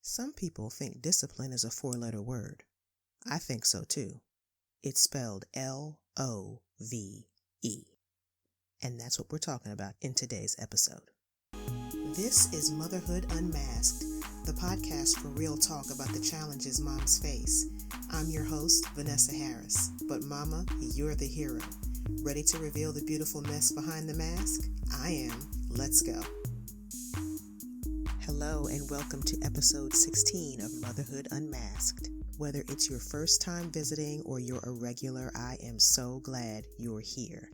Some people think discipline is a four-letter word. I think so too. It's spelled L-O-V-E. And that's what we're talking about in today's episode. This is Motherhood Unmasked, the podcast for real talk about the challenges moms face. I'm your host, Vanessa Harris. But mama, you're the hero. Ready to reveal the beautiful mess behind the mask? I am. Let's go. Hello and welcome to episode 16 of Motherhood Unmasked. Whether it's your first time visiting or you're a regular, I am so glad you're here.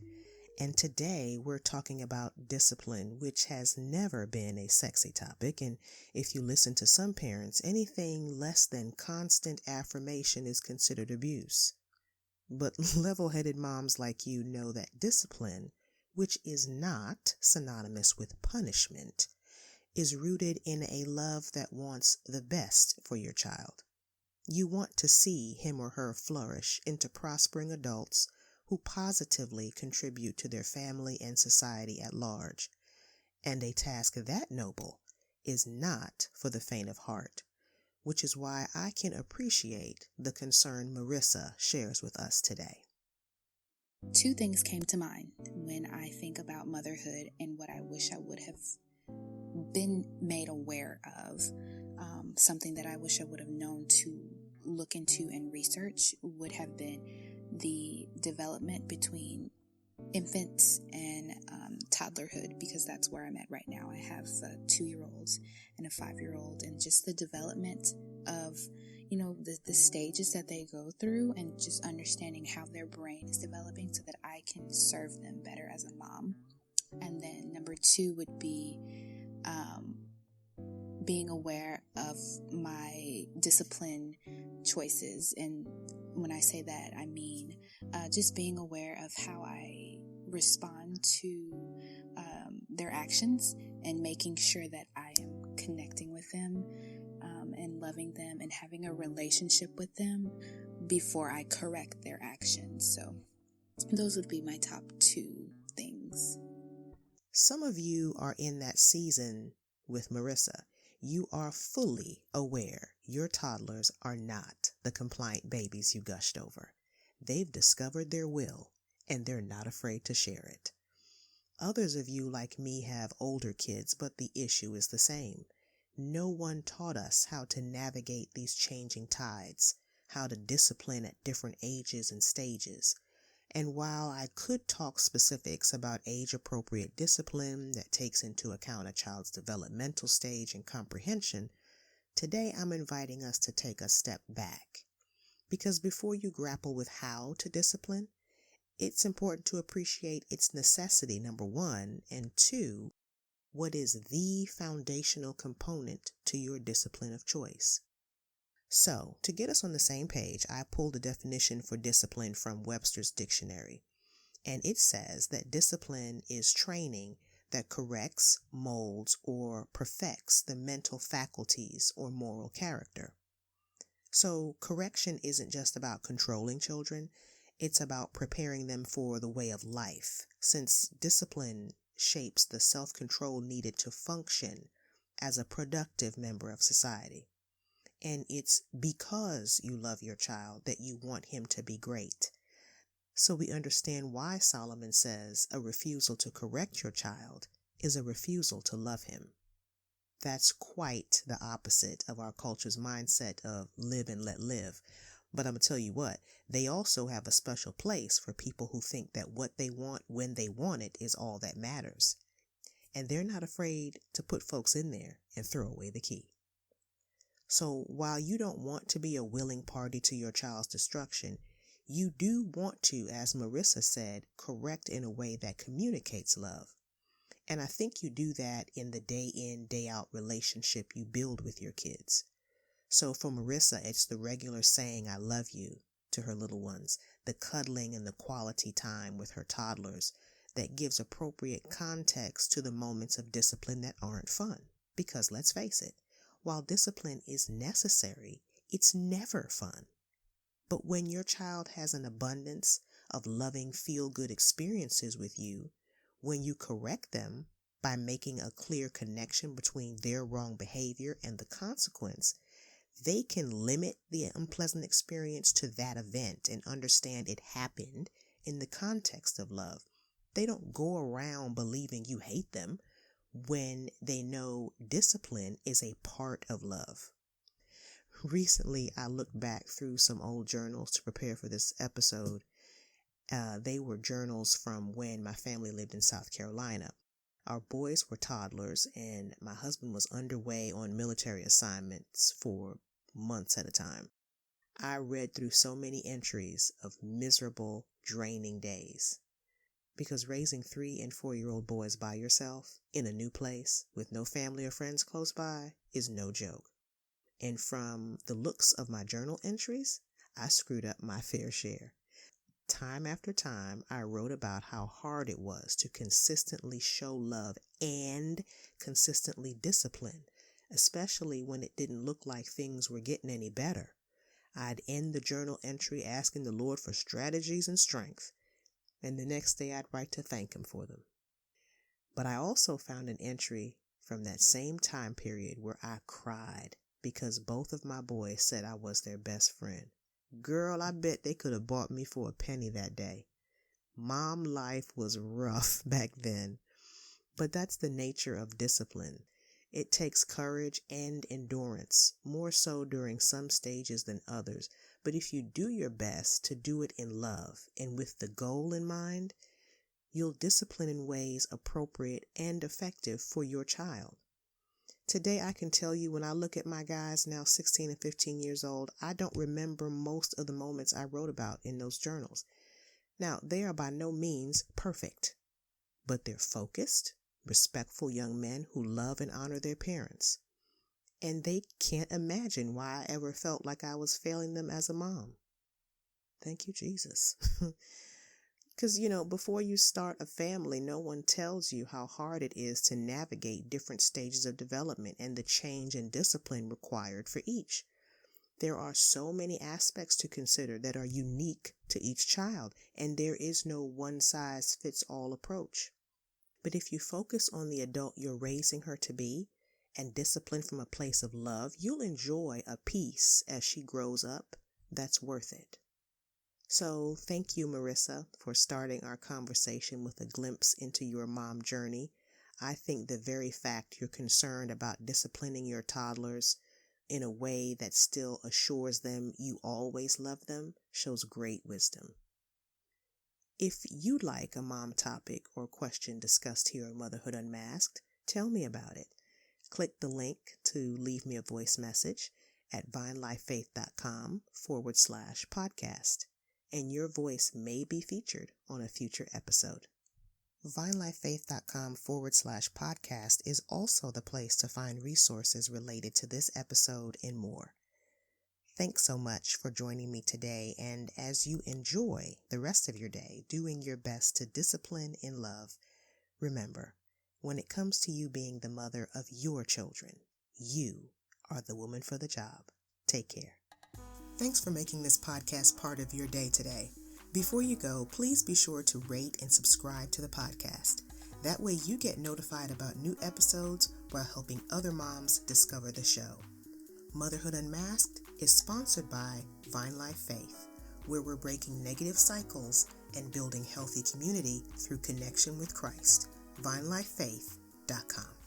And today we're talking about discipline, which has never been a sexy topic. And if you listen to some parents, anything less than constant affirmation is considered abuse. But level-headed moms like you know that discipline, which is not synonymous with punishment, is rooted in a love that wants the best for your child. You want to see him or her flourish into prospering adults who positively contribute to their family and society at large. And a task that noble is not for the faint of heart, which is why I can appreciate the concern Marissa shares with us today. Two things came to mind when I think about motherhood and what I wish I would have been made aware of. Something that I wish I would have known to look into and research would have been the development between infants and toddlerhood, because that's where I'm at right now. I have 2-year-olds and a 5-year-old, and just the development of, the stages that they go through, and just understanding how their brain is developing so that I can serve them better as a mom. And then number 2 would be being aware of my discipline choices. And when I say that, I mean just being aware of how I respond to their actions, and making sure that I am connecting with them and loving them and having a relationship with them before I correct their actions. So those would be my top 2 things. Some of you are in that season with Marissa. You are fully aware your toddlers are not the compliant babies you gushed over. They've discovered their will, and they're not afraid to share it. Others of you, like me, have older kids, but the issue is the same. No one taught us how to navigate these changing tides, how to discipline at different ages and stages. And while I could talk specifics about age-appropriate discipline that takes into account a child's developmental stage and comprehension, today I'm inviting us to take a step back. Because before you grapple with how to discipline, it's important to appreciate its necessity, number 1, and 2, what is the foundational component to your discipline of choice. So, to get us on the same page, I pulled a definition for discipline from Webster's Dictionary, and it says that discipline is training that corrects, molds, or perfects the mental faculties or moral character. So, correction isn't just about controlling children, it's about preparing them for the way of life, since discipline shapes the self-control needed to function as a productive member of society. And it's because you love your child that you want him to be great. So we understand why Solomon says a refusal to correct your child is a refusal to love him. That's quite the opposite of our culture's mindset of live and let live. But I'm going to tell you what, they also have a special place for people who think that what they want when they want it is all that matters. And they're not afraid to put folks in there and throw away the key. So while you don't want to be a willing party to your child's destruction, you do want to, as Marissa said, correct in a way that communicates love. And I think you do that in the day in, day out relationship you build with your kids. So for Marissa, it's the regular saying, I love you, to her little ones, the cuddling and the quality time with her toddlers that gives appropriate context to the moments of discipline that aren't fun. Because let's face it, while discipline is necessary, it's never fun. But when your child has an abundance of loving, feel-good experiences with you, when you correct them, By making a clear connection between their wrong behavior and the consequence, they can limit the unpleasant experience to that event and understand it happened in the context of love. They don't go around believing you hate them when they know discipline is a part of love. Recently, I looked back through some old journals to prepare for this episode. They were journals from when my family lived in South Carolina. Our boys were toddlers, and my husband was underway on military assignments for months at a time. I read through so many entries of miserable, draining days. Because raising 3- and 4-year-old boys by yourself in a new place with no family or friends close by is no joke. And from the looks of my journal entries, I screwed up my fair share. Time after time, I wrote about how hard it was to consistently show love and consistently discipline, especially when it didn't look like things were getting any better. I'd end the journal entry asking the Lord for strategies and strength, and the next day I'd write to thank Him for them. But I also found an entry from that same time period where I cried because both of my boys said I was their best friend. Girl, I bet they could have bought me for a penny that day. Mom life was rough back then, but that's the nature of discipline. It takes courage and endurance, more so during some stages than others. But if you do your best to do it in love and with the goal in mind, you'll discipline in ways appropriate and effective for your child. Today, I can tell you when I look at my guys now 16 and 15 years old, I don't remember most of the moments I wrote about in those journals. Now, they are by no means perfect, but they're focused, respectful young men who love and honor their parents. And they can't imagine why I ever felt like I was failing them as a mom. Thank you, Jesus. Because, before you start a family, no one tells you how hard it is to navigate different stages of development and the change and discipline required for each. There are so many aspects to consider that are unique to each child, and there is no one-size-fits-all approach. But if you focus on the adult you're raising her to be and discipline from a place of love, you'll enjoy a peace as she grows up that's worth it. So thank you, Marissa, for starting our conversation with a glimpse into your mom journey. I think the very fact you're concerned about disciplining your toddlers in a way that still assures them you always love them shows great wisdom. If you'd like a mom topic or question discussed here on Motherhood Unmasked, tell me about it. Click the link to leave me a voice message at vinelifefaith.com/podcast. And your voice may be featured on a future episode. vinelifefaith.com/podcast is also the place to find resources related to this episode and more. Thanks so much for joining me today, and as you enjoy the rest of your day doing your best to discipline in love, remember, when it comes to you being the mother of your children, you are the woman for the job. Take care. Thanks for making this podcast part of your day today. Before you go, please be sure to rate and subscribe to the podcast. That way you get notified about new episodes while helping other moms discover the show. Motherhood Unmasked is sponsored by Vine Life Faith, where we're breaking negative cycles and building healthy community through connection with Christ. vinelifefaith.com